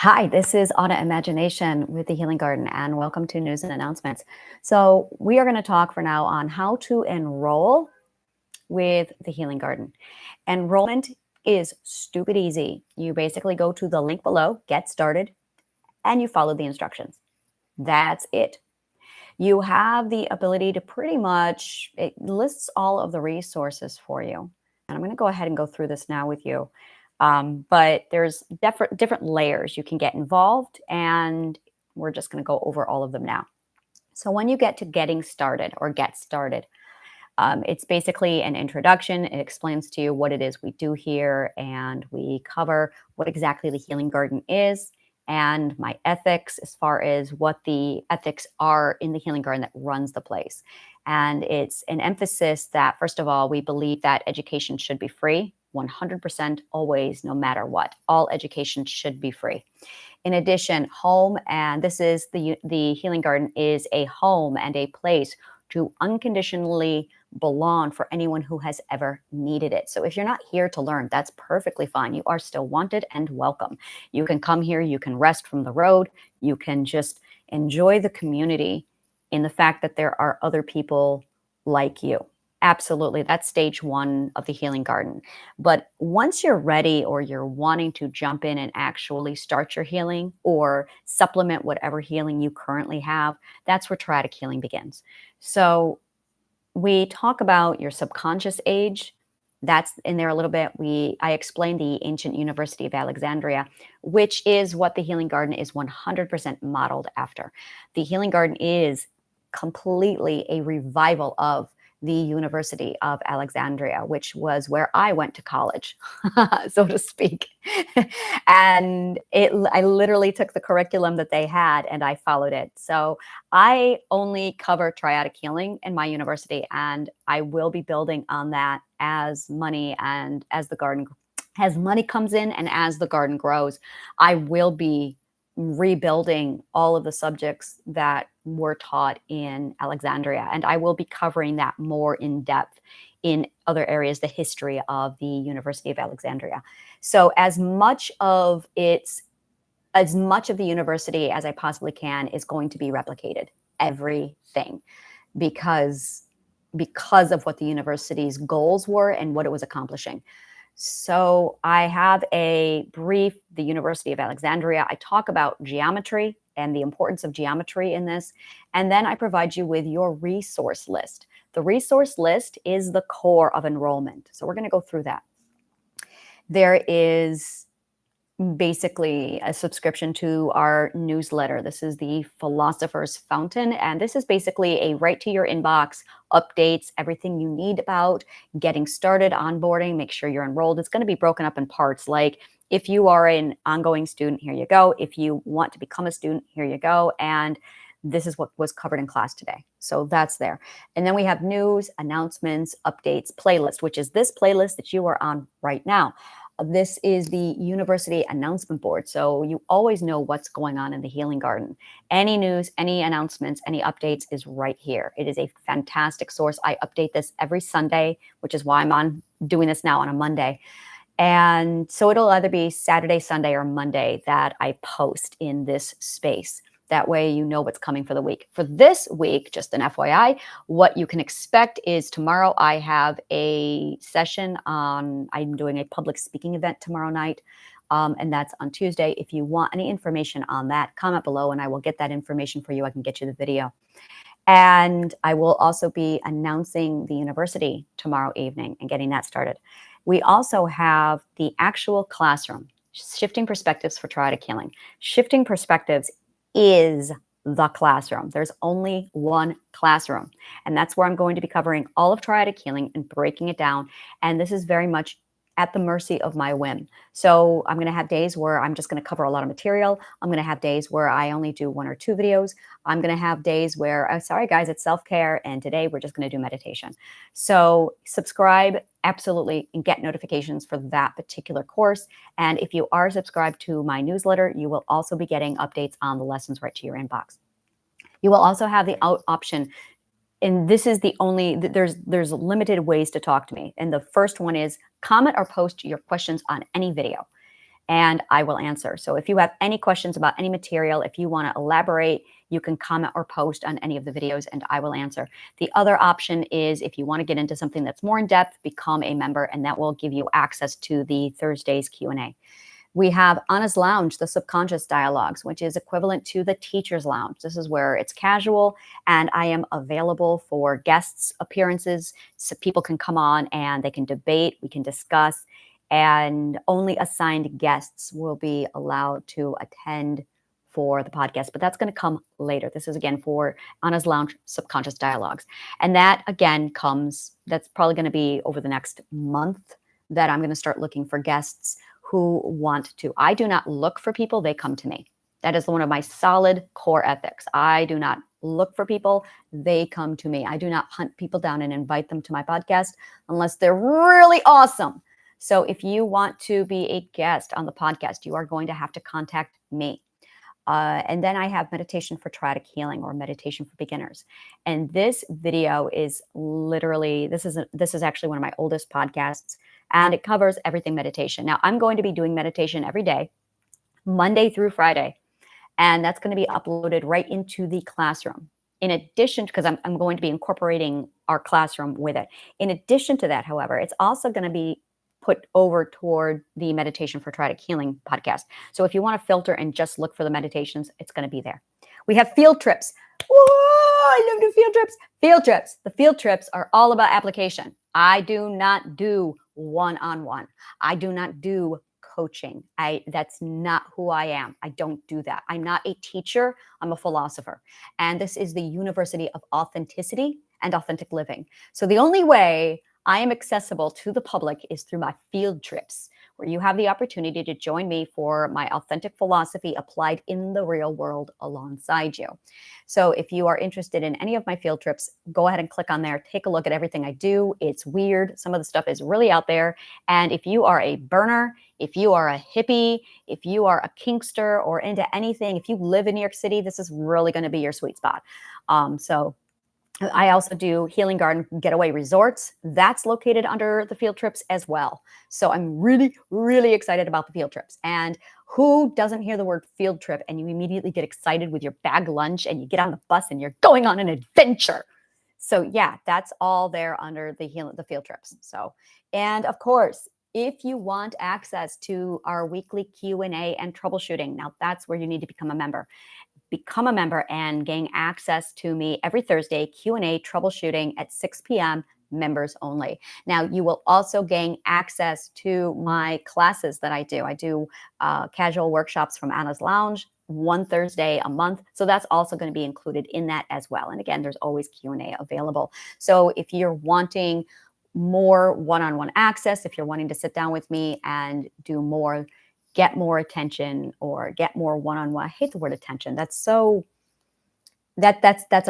Hi, this is Autumn Imagination with the Healing Garden, and welcome to News and Announcements. So, we are going to talk for now on how to enroll with the Healing Garden. Enrollment is stupid easy. You basically go to the link below, get started, and you follow the instructions. That's it. You have the ability to pretty much, it lists all of the resources for you. And I'm going to go ahead and go through this now with you. But there's different layers you can get involved, and we're just going to go over all of them now. So when you get to getting started or get started, it's basically an introduction. It explains to you what it is we do here, and we cover what exactly the Healing Garden is and my ethics as far as what the ethics are in the Healing Garden that runs the place. And it's an emphasis that, first of all, we believe that education should be free, 100% always, no matter what. All education should be free. In addition, home, and this is the Healing Garden is a home and a place to unconditionally belong for anyone who has ever needed it. So if you're not here to learn, that's perfectly fine. You are still wanted and welcome. You can come here, you can rest from the road, you can just enjoy the community in the fact that there are other people like you. Absolutely. That's stage one of the Healing Garden. But once you're ready or you're wanting to jump in and actually start your healing or supplement whatever healing you currently have, that's where Triadic healing begins. So we talk about your subconscious age. That's in there a little bit. I explained the ancient University of Alexandria, which is what the Healing Garden is 100% modeled after. The Healing Garden is completely a revival of the University of Alexandria, which was where I went to college, so to speak. And I literally took the curriculum that they had and I followed it. So I only cover triadic healing in my university, and I will be building on that as money and as money comes in and as the garden grows. I will be rebuilding all of the subjects that were taught in Alexandria, and I will be covering that more in depth in other areas, the history of the University of Alexandria. So as much of the university as I possibly can is going to be replicated, everything, because of what the university's goals were and what it was accomplishing. So I have a brief, the University of Alexandria. I talk about geometry and the importance of geometry in this. And then I provide you with your resource list. The resource list is the core of enrollment. So we're going to go through that. There is basically a subscription to our newsletter. This is the Philosopher's Fountain, and this is basically a right to your inbox updates, everything you need about getting started, onboarding, make sure you're enrolled. It's going to be broken up in parts, like if you are an ongoing student, here you go. If you want to become a student, here you go. And this is what was covered in class today. So that's there. And then we have news, announcements, updates, playlist, which is this playlist that you are on right now. This is the university announcement board. So you always know what's going on in the Healing Garden. Any news, any announcements, any updates is right here. It is a fantastic source. I update this every Sunday, which is why I'm doing this now on a Monday. And so it'll either be Saturday, Sunday, or Monday that I post in this space. That way you know what's coming for the week. For this week, just an FYI, what you can expect is tomorrow I have a session on, I'm doing a public speaking event tomorrow night, and that's on Tuesday. If you want any information on that, comment below and I will get that information for you. I can get you the video. And I will also be announcing the university tomorrow evening and getting that started. We also have the actual classroom, Shifting Perspectives for Triadic Healing. Shifting Perspectives is the classroom. There's only one classroom, and that's where I'm going to be covering all of triadic healing and breaking it down. And this is very much at the mercy of my whim. So I'm going to have days where I'm just going to cover a lot of material. I'm going to have days where I only do 1 or 2 videos. I'm going to have days where, sorry guys, it's self-care, and today we're just going to do meditation. So subscribe, absolutely, and get notifications for that particular course. And if you are subscribed to my newsletter, you will also be getting updates on the lessons right to your inbox. You will also have the option, and this is the only, there's limited ways to talk to me. And the first one is comment or post your questions on any video. and I will answer. So if you have any questions about any material, if you want to elaborate, you can comment or post on any of the videos and I will answer. The other option is if you want to get into something that's more in depth, become a member, and that will give you access to the Thursday's Q&A. We have Anna's Lounge, the subconscious dialogues, which is equivalent to the teacher's lounge. This is where it's casual and I am available for guests appearances. So people can come on and they can debate, we can discuss, and only assigned guests will be allowed to attend for the podcast, but that's going to come later. This is again for Anna's Lounge subconscious dialogues. And that again that's probably going to be over the next month that I'm going to start looking for guests who want to. I do not look for people, they come to me. That is one of my solid core ethics. I do not look for people, they come to me. I do not hunt people down and invite them to my podcast unless they're really awesome. So if you want to be a guest on the podcast, you are going to have to contact me. And then I have meditation for triadic healing or meditation for beginners. And this video is literally, this is actually one of my oldest podcasts, and it covers everything meditation. Now I'm going to be doing meditation every day, Monday through Friday, and that's going to be uploaded right into the classroom. In addition, because I'm going to be incorporating our classroom with it. In addition to that, however, it's also going to be put over toward the meditation for triadic healing podcast. So if you want to filter and just look for the meditations, it's going to be there. We have field trips. Whoa, I love the field trips. Field trips. The field trips are all about application. I do not do one-on-one. I do not do coaching. That's not who I am. I don't do that. I'm not a teacher. I'm a philosopher. And this is the University of Authenticity and Authentic Living. So the only way I am accessible to the public is through my field trips, where you have the opportunity to join me for my authentic philosophy applied in the real world alongside you. So if you are interested in any of my field trips, go ahead and click on there. Take a look at everything I do. It's weird. Some of the stuff is really out there. And if you are a burner, if you are a hippie, if you are a kinkster or into anything, if you live in New York City, this is really going to be your sweet spot. So I also do Healing Garden Getaway Resorts. That's located under the field trips as well. So I'm really, really excited about the field trips. And who doesn't hear the word field trip and you immediately get excited with your bag lunch and you get on the bus and you're going on an adventure? So yeah, that's all there under the field trips. So, and of course, if you want access to our weekly Q&A and troubleshooting, now that's where you need to become a member. Become a member and gain access to me every Thursday, Q&A troubleshooting at 6 p.m., members only. Now, you will also gain access to my classes that I do. I do casual workshops from Anna's Lounge, one Thursday a month. So that's also going to be included in that as well. And again, there's always Q&A available. So if you're wanting more one-on-one access, if you're wanting to sit down with me and do more, get more attention or get more one-on-one. I hate the word attention. That's a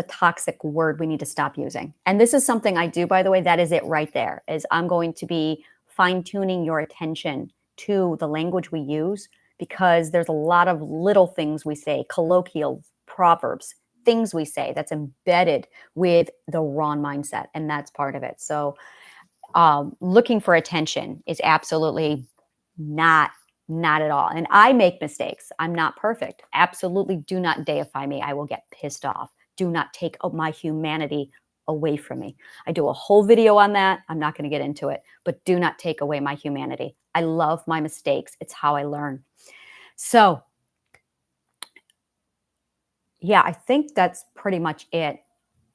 toxic word we need to stop using. And this is something I do, by the way, that is it right there, is I'm going to be fine-tuning your attention to the language we use, because there's a lot of little things we say, colloquial proverbs, things we say that's embedded with the wrong mindset. And that's part of it. So looking for attention is absolutely not at all. And I make mistakes. I'm not perfect. Absolutely do not deify me. I will get pissed off. Do not take my humanity away from me. I do a whole video on that. I'm not going to get into it, but do not take away my humanity. I love my mistakes. It's how I learn. So yeah, I think that's pretty much it.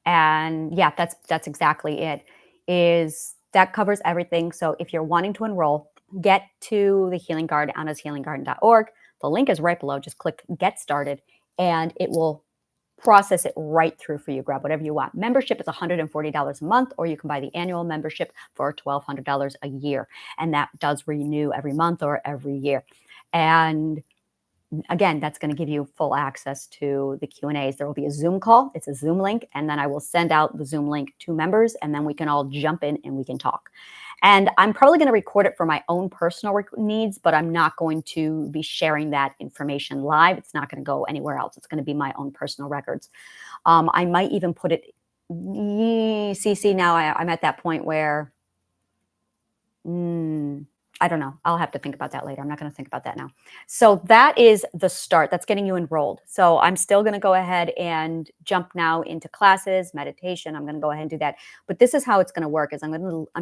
And yeah, that's exactly it. That covers everything. So if you're wanting to enroll, get to the Healing Garden, AnnasHealingGarden.org. The link is right below. Just click Get Started, and it will process it right through for you. Grab whatever you want. Membership is $140 a month, or you can buy the annual membership for $1,200 a year. And that does renew every month or every year. And again, that's going to give you full access to the Q&As. There will be a Zoom call. It's a Zoom link. And then I will send out the Zoom link to members, and then we can all jump in and we can talk. And I'm probably going to record it for my own personal needs, but I'm not going to be sharing that information live. It's not going to go anywhere else. It's going to be my own personal records. I might even put it, see, now I'm at that point where, I don't know. I'll have to think about that later. I'm not going to think about that now. So that is the start. That's getting you enrolled. So I'm still going to go ahead and jump now into classes, meditation. I'm going to go ahead and do that. But this is how it's going to work is I'm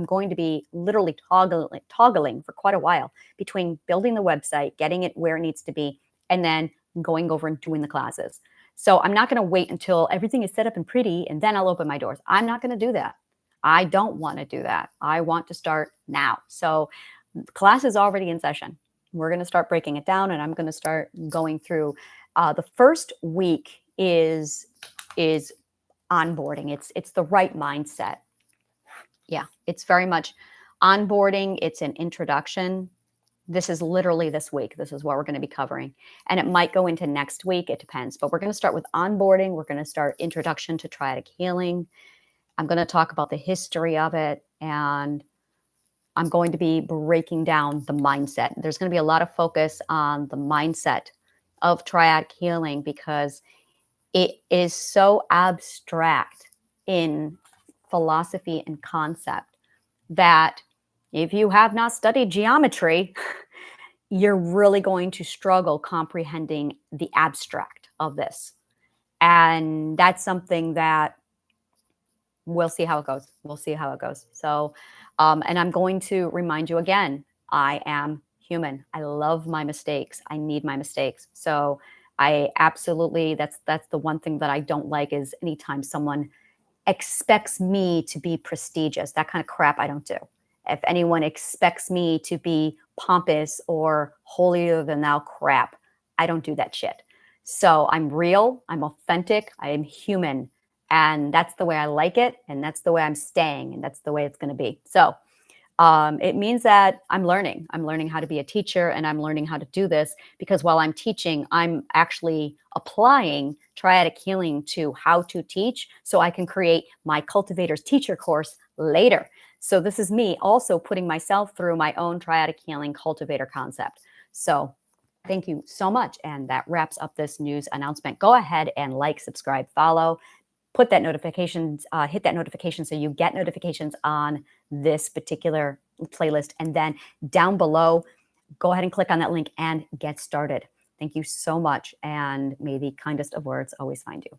going to be literally toggling for quite a while between building the website, getting it where it needs to be, and then going over and doing the classes. So I'm not going to wait until everything is set up and pretty, and then I'll open my doors. I'm not going to do that. I don't want to do that. I want to start now. So class is already in session. We're going to start breaking it down, and I'm going to start going through. The first week is onboarding. It's the right mindset. Yeah, it's very much onboarding. It's an introduction. This is literally this week. This is what we're going to be covering. And it might go into next week. It depends. But we're going to start with onboarding. We're going to start introduction to triadic healing. I'm going to talk about the history of it, and I'm going to be breaking down the mindset. There's going to be a lot of focus on the mindset of triadic healing because it is so abstract in philosophy and concept that if you have not studied geometry, you're really going to struggle comprehending the abstract of this. And that's something that we'll see how it goes. We'll see how it goes. So, and I'm going to remind you again, I am human. I love my mistakes. I need my mistakes. So I absolutely, that's the one thing that I don't like is anytime someone expects me to be prestigious, that kind of crap I don't do. If anyone expects me to be pompous or holier than thou crap, I don't do that shit. So I'm real, I'm authentic, I am human. And that's the way I like it. And that's the way I'm staying. And that's the way it's going to be. So it means that I'm learning. I'm learning how to be a teacher, and I'm learning how to do this because while I'm teaching, I'm actually applying triadic healing to how to teach so I can create my cultivator's teacher course later. So this is me also putting myself through my own triadic healing cultivator concept. So thank you so much. And that wraps up this news announcement. Go ahead and like, subscribe, follow. Put that notifications, hit that notification so you get notifications on this particular playlist. And then down below, go ahead and click on that link and get started. Thank you so much. And may the kindest of words always find you.